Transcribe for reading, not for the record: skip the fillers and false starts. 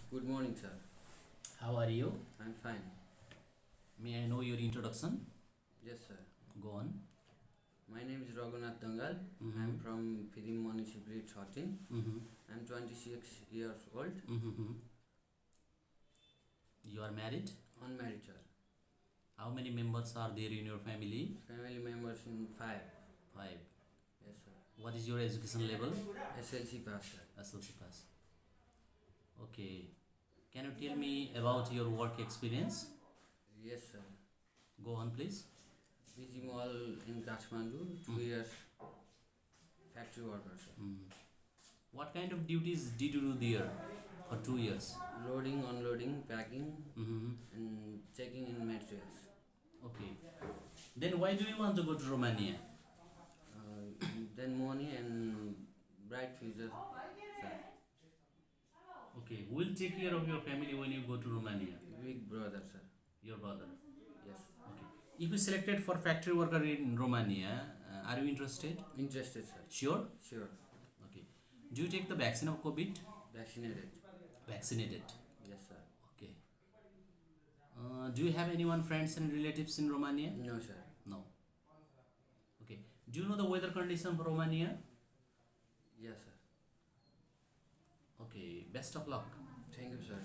Good morning, sir. How are you? I'm fine. May I know your introduction? Yes, sir. Go on. My name is Raghunath Dangal. I'm from Fidim Municipality 13. I'm 26 years old. You are married? Unmarried, sir. How many members are there in your family? Family members in 5. 5. Yes, sir. What is your education level? SLC pass, sir. SLC pass. Okay. Can you tell me about your work experience? Yes, sir. Go on, please. PG Mall in Kathmandu, 2 years factory worker, sir. What kind of duties did you do there for 2 years? Loading, unloading, packing, and checking in materials. Okay. Then why do you want to go to Romania? Then money and bright future, sir. Okay. Who will take care of your family when you go to Romania? Big brother, sir. Your brother. Yes. Okay. If you selected for factory worker in Romania, are you interested? Interested, sir. Sure? Sure. Okay. Do you take the vaccine of COVID? Vaccinated. Vaccinated. Yes, sir. Okay. Do you have anyone, friends and relatives in Romania? No, sir. No. Okay. Do you know the weather condition for Romania? Yes, sir. Okay. Best of luck. Thank you, sir.